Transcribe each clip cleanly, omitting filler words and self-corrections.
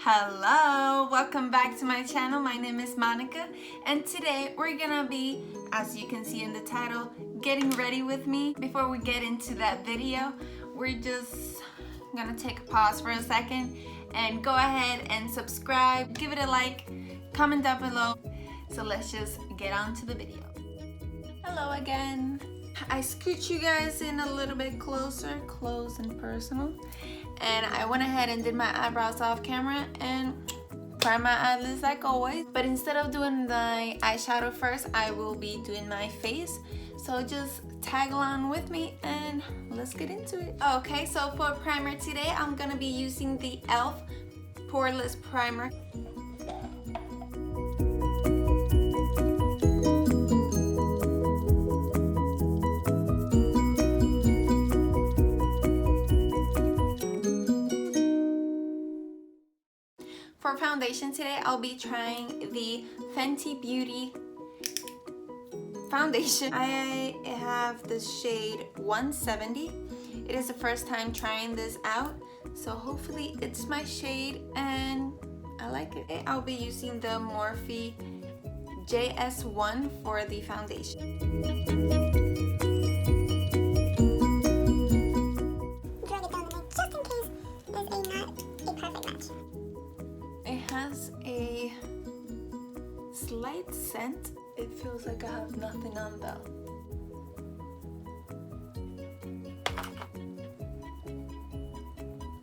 Hello, welcome back to my channel. My name is Monica and today we're gonna be, as you can see in the title, getting ready with me. Before we get into that video, we're just gonna take a pause for a second and go ahead and subscribe, give it a like, comment down below. So let's just get on to the video. Hello again. I scooch you guys in a little bit closer, close and personal. And I went ahead and did my eyebrows off camera and primed my eyelids like always. But instead of doing my eyeshadow first, I will be doing my face. So just tag along with me and let's get into it. Okay, so for primer today, I'm gonna be using the e.l.f. Poreless Primer. For foundation today, I'll be trying the Fenty Beauty foundation. I have the shade 170. It is the first time trying this out, so hopefully it's my shade and I like it. I'll be using the Morphe JS1 for the foundation. It has a slight scent. It feels like I have nothing on though.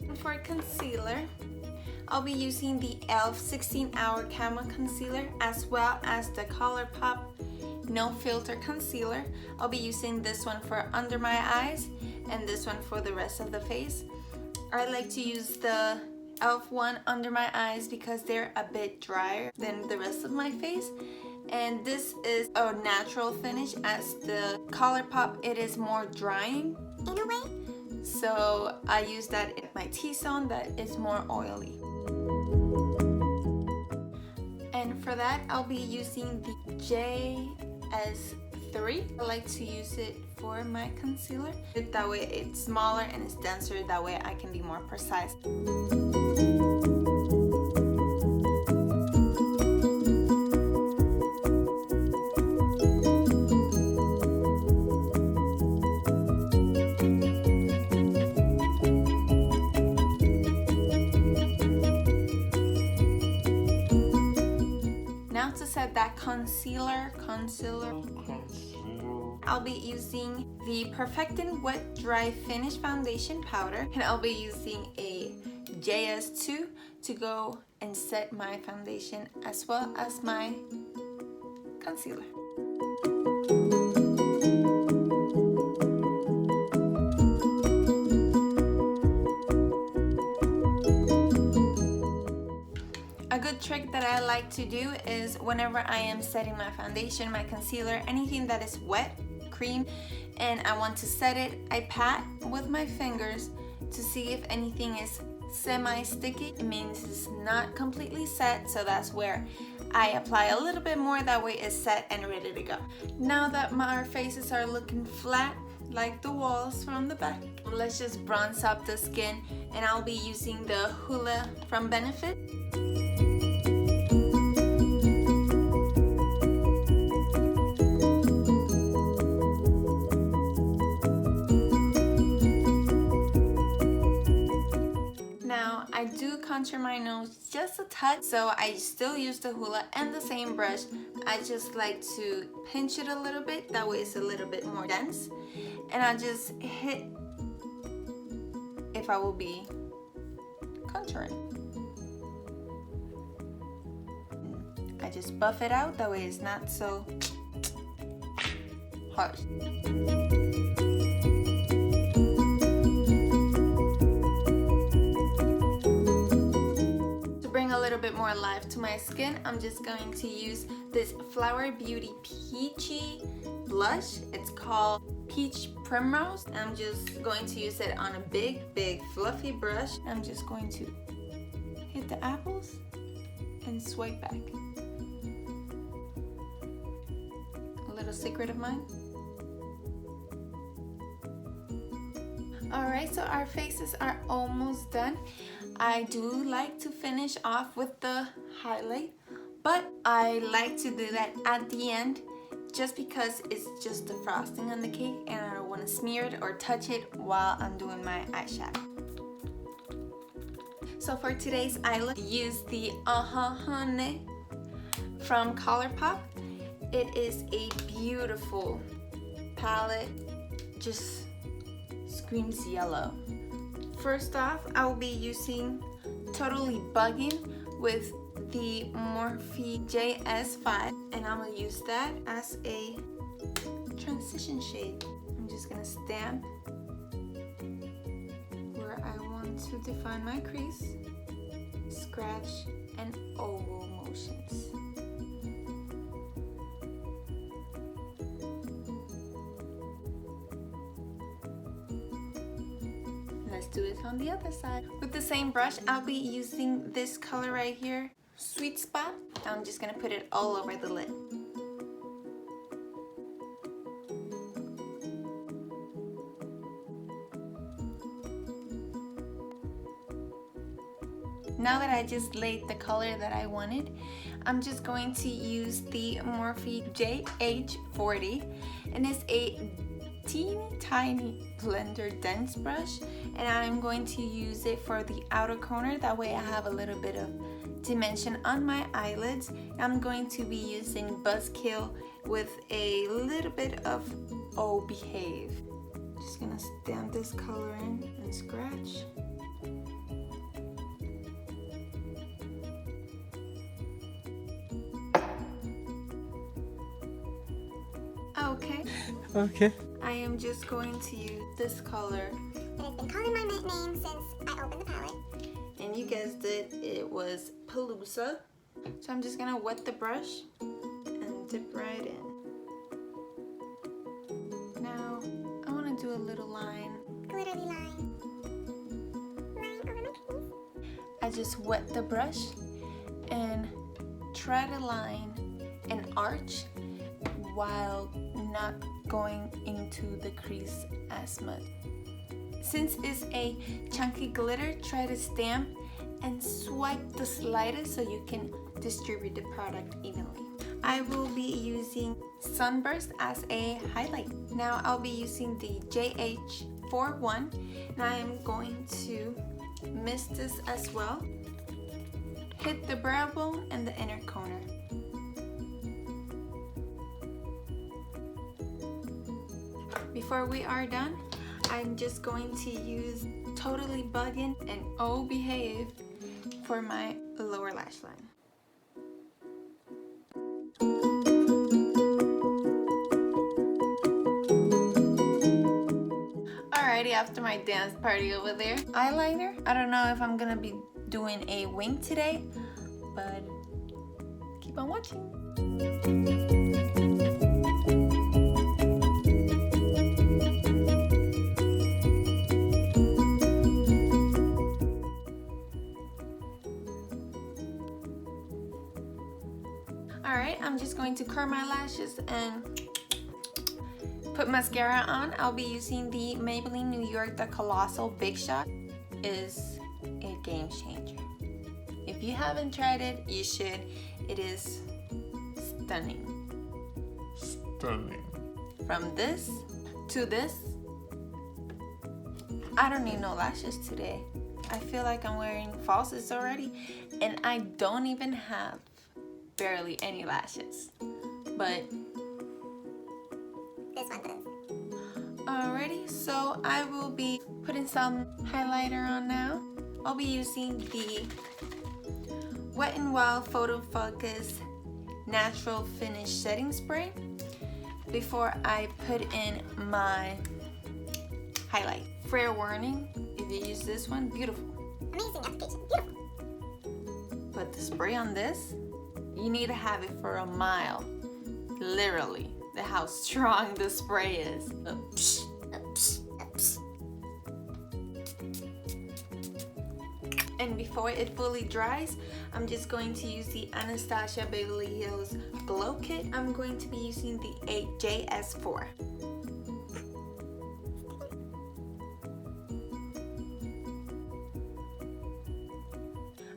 And for concealer, I'll be using the e.l.f. 16-Hour Camo Concealer as well as the ColourPop No Filter Concealer. I'll be using this one for under my eyes and this one for the rest of the face. I like to use the e.l.f. one under my eyes because they're a bit drier than the rest of my face, and this is a natural finish, as the ColourPop, it is more drying in a way, so I use that in my T-zone that is more oily. And for that, I'll be using the JS3. I like to use it for my concealer. That way it's smaller and it's denser, that way I can be more precise. Now to set that concealer, I'll be using the Perfecting Wet Dry Finish Foundation Powder, and I'll be using a JS2 to go and set my foundation as well as my concealer. A good trick that I like to do is whenever I am setting my foundation, my concealer, anything that is wet, cream, and I want to set it, I pat with my fingers to see if anything is semi-sticky. It means it's not completely set, so that's where I apply a little bit more, that way it's set and ready to go. Now that our faces are looking flat like the walls from the back, let's just bronze up the skin, and I'll be using the Hoola from Benefit. I do contour my nose just a touch, so I still use the Hoola and the same brush. I just like to pinch it a little bit, that way it's a little bit more dense, and I just hit if I will be contouring. I just buff it out, that way it's not so harsh. A little bit more life to my skin, I'm just going to use this Flower Beauty Peachy blush. It's called Peach Primrose. I'm just going to use it on a big fluffy brush. I'm just going to hit the apples and swipe back. A little secret of mine. Alright, so our faces are almost done. I do like to finish off with the highlight, but I like to do that at the end just because it's just the frosting on the cake and I don't want to smear it or touch it while I'm doing my eyeshadow. So for today's eye look, use the Honey from ColourPop. It is a beautiful palette, just screams yellow. First off, I will be using Totally Bugging with the Morphe JS5, and I'm gonna use that as a transition shade. I'm just gonna stamp where I want to define my crease, scratch, and oval motions. Let's do it on the other side. With the same brush, I'll be using this color right here, Sweet Spot. I'm just gonna put it all over the lid. Now that I just laid the color that I wanted, I'm just going to use the Morphe JH40, and it's a teeny tiny blender dense brush, and I'm going to use it for the outer corner. That way I have a little bit of dimension on my eyelids. I'm going to be using Buzzkill with a little bit of Oh Behave. Just gonna stamp this color in and scratch. Okay. I am just going to use this color. It has been calling my name since I opened the palette. And you guessed it, it was Palooza. So I'm just gonna wet the brush and dip right in. Now, I wanna do a little line. Glittery line. Line over my crease. I just wet the brush and try to line an arch while not going into the crease as much. Since it's a chunky glitter, try to stamp and swipe the slightest so you can distribute the product evenly. I will be using Sunburst as a highlight. Now I'll be using the JH41, and I am going to mist this as well. Hit the brow bone and the inner corner. Before we are done, I'm just going to use Totally Buggin' and Oh Behave for my lower lash line. Alrighty, after my dance party over there. Eyeliner, I don't know if I'm gonna be doing a wing today, but keep on watching. Alright, I'm just going to curl my lashes and put mascara on. I'll be using the Maybelline New York The Colossal Big Shot. Is a game changer. If you haven't tried it, you should. It is stunning. Stunning. From this to this, I don't need no lashes today. I feel like I'm wearing falsies already, and I don't even have barely any lashes, but This one does. alrighty, so I will be putting some highlighter on now. I'll be using the Wet n Wild Photo Focus Natural Finish Setting Spray before I put in my highlight. Fair warning, if you use this one, beautiful. Amazing application. Beautiful. But the spray on this, you need to have it for a mile. Literally, that's how strong the spray is. Oops. Oops. And before it fully dries, I'm just going to use the Anastasia Beverly Hills Glow Kit. I'm going to be using the JS4.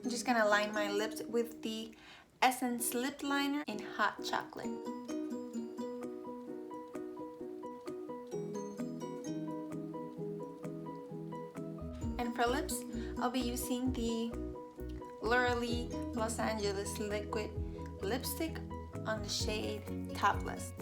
I'm just just gonna line my lips with the Essence lip liner in hot chocolate. And for lips, I'll be using the Literally Los Angeles liquid lipstick on the shade Topless.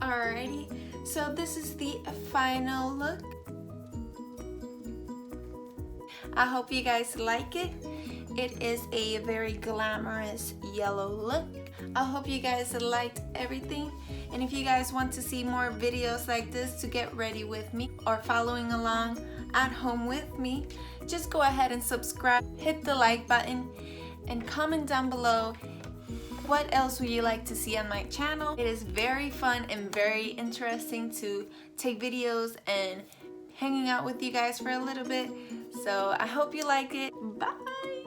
Alrighty, so this is the final look. I hope you guys like it. It is a very glamorous yellow look. I hope you guys liked everything. And if you guys want to see more videos like this to get ready with me or following along at home with me, just go ahead and subscribe, hit the like button, and comment down below what else would you like to see on my channel. It is very fun and very interesting to take videos and hanging out with you guys for a little bit. So I hope you like it. Bye!